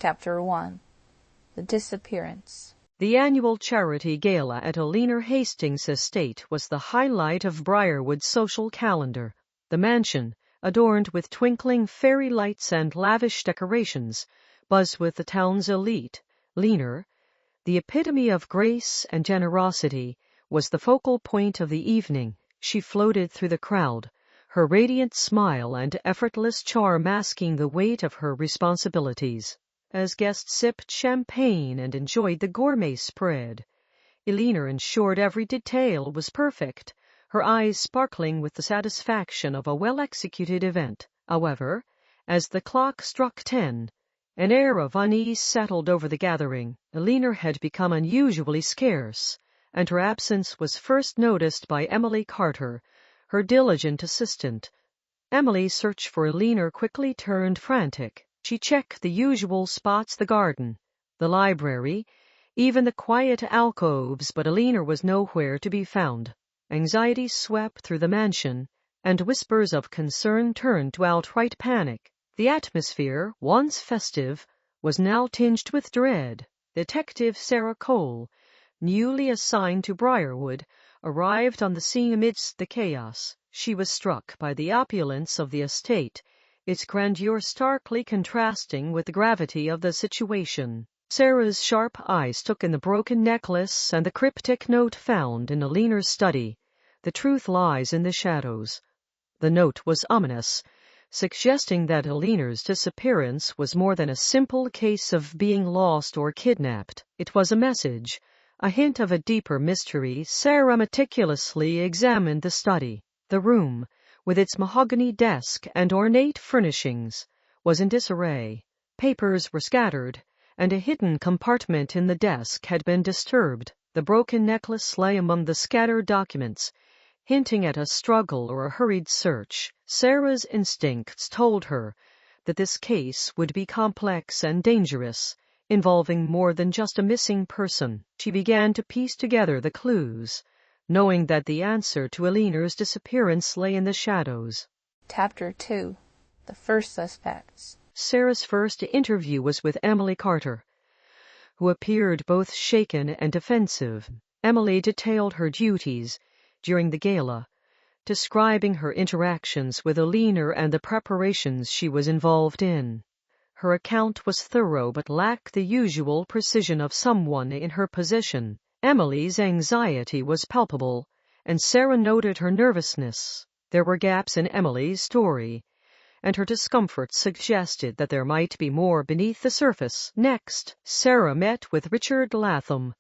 Chapter 1. The Disappearance. The annual charity gala at Eleanor Hastings' estate was the highlight of Briarwood's social calendar. The mansion, adorned with twinkling fairy lights and lavish decorations, buzzed with the town's elite. Eleanor, the epitome of grace and generosity, was the focal point of the evening. She floated through the crowd, her radiant smile and effortless charm masking the weight of her responsibilities. As guests sipped champagne and enjoyed the gourmet spread, Eleanor ensured every detail was perfect, her eyes sparkling with the satisfaction of a well-executed event. However, as the clock struck 10, an air of unease settled over the gathering. Eleanor had become unusually scarce, and her absence was first noticed by Emily Carter, her diligent assistant. Emily's search for Eleanor quickly turned frantic. She checked the usual spots: the garden, the library, even the quiet alcoves, but Eleanor was nowhere to be found. Anxiety swept through the mansion, and whispers of concern turned to outright panic. The atmosphere, once festive, was now tinged with dread. Detective Sarah Cole, newly assigned to Briarwood, arrived on the scene amidst the chaos. She was struck by the opulence of the estate, its grandeur starkly contrasting with the gravity of the situation. Sarah's sharp eyes took in the broken necklace and the cryptic note found in Eleanor's study. "The truth lies in the shadows." The note was ominous, suggesting that Eleanor's disappearance was more than a simple case of being lost or kidnapped. It was a message, a hint of a deeper mystery. Sarah meticulously examined the study. The room, with its mahogany desk and ornate furnishings, was in disarray. Papers were scattered, and a hidden compartment in the desk had been disturbed. The broken necklace lay among the scattered documents, hinting at a struggle or a hurried search. Sarah's instincts told her that this case would be complex and dangerous, involving more than just a missing person. She began to piece together the clues, knowing that the answer to Eleanor's disappearance lay in the shadows. Chapter 2. The First Suspects. Sarah's first interview was with Emily Carter, who appeared both shaken and defensive. Emily detailed her duties during the gala, describing her interactions with Eleanor and the preparations she was involved in. Her account was thorough but lacked the usual precision of someone in her position. Emily's anxiety was palpable, and Sarah noted her nervousness. There were gaps in Emily's story, and her discomfort suggested that there might be more beneath the surface. Next, Sarah met with Richard Latham,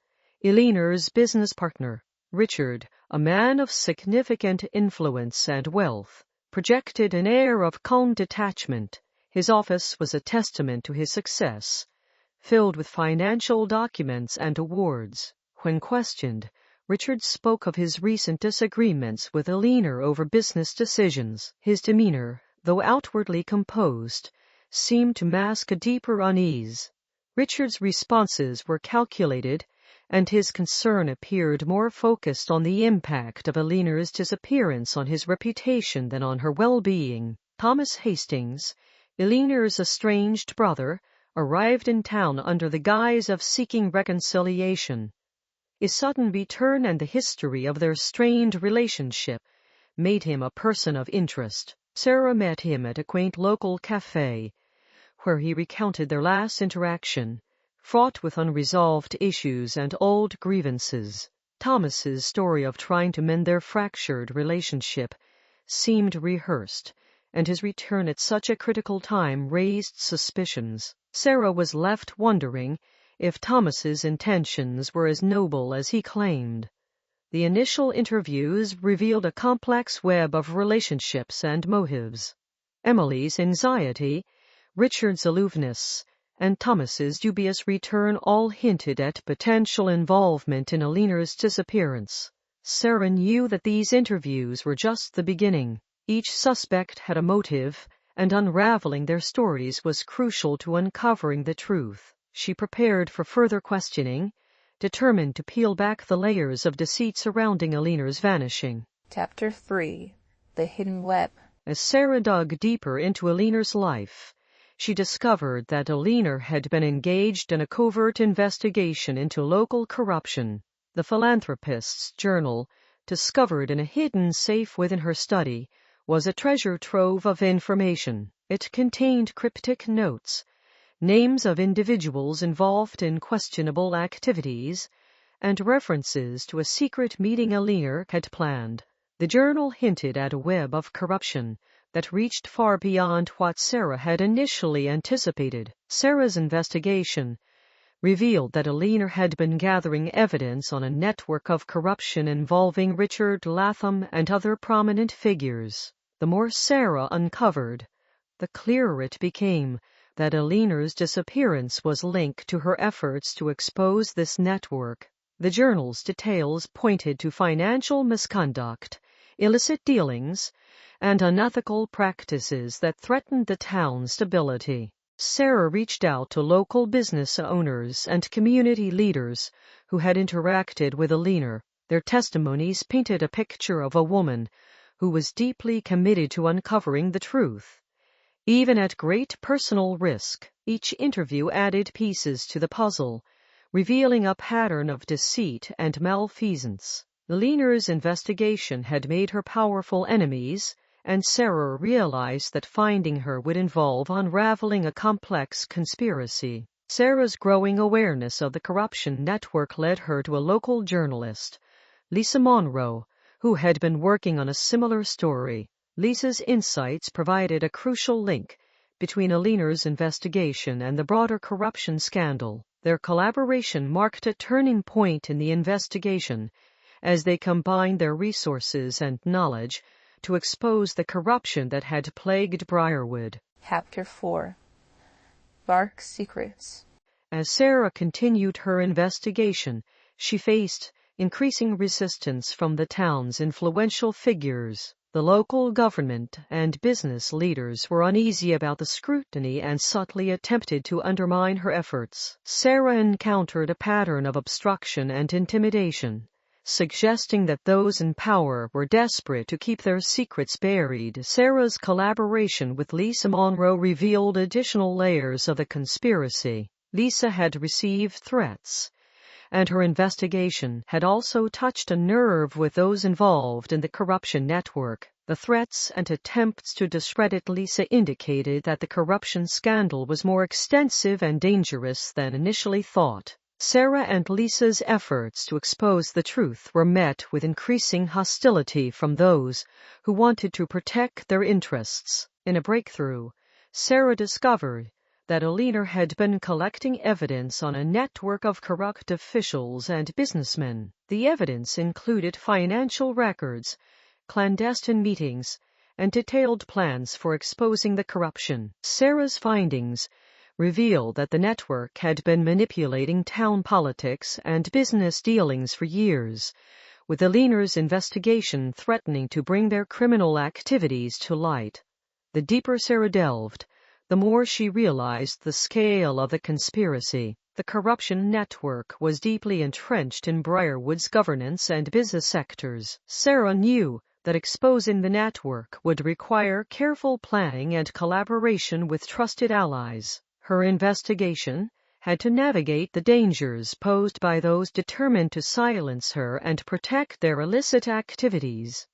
Eleanor's business partner. Richard, a man of significant influence and wealth, projected an air of calm detachment. His office was a testament to his success, filled with financial documents and awards. When questioned, Richard spoke of his recent disagreements with Eleanor over business decisions. His demeanor, though outwardly composed, seemed to mask a deeper unease. Richard's responses were calculated, and his concern appeared more focused on the impact of Eleanor's disappearance on his reputation than on her well-being. Thomas Hastings, Eleanor's estranged brother, arrived in town under the guise of seeking reconciliation. His sudden return and the history of their strained relationship made him a person of interest. Sarah met him at a quaint local cafe, where he recounted their last interaction, fraught with unresolved issues and old grievances. Thomas's story of trying to mend their fractured relationship seemed rehearsed, and his return at such a critical time raised suspicions. Sarah was left wondering if Thomas's intentions were as noble as he claimed. The initial interviews revealed a complex web of relationships and motives. Emily's anxiety, Richard's aloofness, and Thomas's dubious return all hinted at potential involvement in Eleanor's disappearance. Sarah knew that these interviews were just the beginning. Each suspect had a motive, and unraveling their stories was crucial to uncovering the truth. She prepared for further questioning, determined to peel back the layers of deceit surrounding Eleanor's vanishing. Chapter 3. The Hidden Web. As Sarah dug deeper into Eleanor's life, she discovered that Eleanor had been engaged in a covert investigation into local corruption. The philanthropist's journal, discovered in a hidden safe within her study, was a treasure trove of information. It contained cryptic notes, names of individuals involved in questionable activities, and references to a secret meeting Eleanor had planned. The journal hinted at a web of corruption that reached far beyond what Sarah had initially anticipated. Sarah's investigation revealed that Eleanor had been gathering evidence on a network of corruption involving Richard Latham and other prominent figures. The more Sarah uncovered, the clearer it became that Eleanor's disappearance was linked to her efforts to expose this network. The journal's details pointed to financial misconduct, illicit dealings, and unethical practices that threatened the town's stability. Sarah reached out to local business owners and community leaders who had interacted with Eleanor. Their testimonies painted a picture of a woman who was deeply committed to uncovering the truth, even at great personal risk. Each interview added pieces to the puzzle, revealing a pattern of deceit and malfeasance. Eleanor's investigation had made her powerful enemies, and Sarah realized that finding her would involve unraveling a complex conspiracy. Sarah's growing awareness of the corruption network led her to a local journalist, Lisa Monroe, who had been working on a similar story. Lisa's insights provided a crucial link between Eleanor's investigation and the broader corruption scandal. Their collaboration marked a turning point in the investigation as they combined their resources and knowledge to expose the corruption that had plagued Briarwood. Chapter 4. Dark Secrets. As Sarah continued her investigation, she faced increasing resistance from the town's influential figures. The local government and business leaders were uneasy about the scrutiny and subtly attempted to undermine her efforts. Sarah encountered a pattern of obstruction and intimidation, suggesting that those in power were desperate to keep their secrets buried. Sarah's collaboration with Lisa Monroe revealed additional layers of the conspiracy. Lisa had received threats, and her investigation had also touched a nerve with those involved in the corruption network. The threats and attempts to discredit Lisa indicated that the corruption scandal was more extensive and dangerous than initially thought. Sarah and Lisa's efforts to expose the truth were met with increasing hostility from those who wanted to protect their interests. In a breakthrough, Sarah discovered that Eleanor had been collecting evidence on a network of corrupt officials and businessmen. The evidence included financial records, clandestine meetings, and detailed plans for exposing the corruption. Sarah's findings revealed that the network had been manipulating town politics and business dealings for years, with Eleanor's investigation threatening to bring their criminal activities to light. The deeper Sarah delved, the more she realized the scale of the conspiracy. The corruption network was deeply entrenched in Briarwood's governance and business sectors. Sarah knew that exposing the network would require careful planning and collaboration with trusted allies. Her investigation had to navigate the dangers posed by those determined to silence her and protect their illicit activities.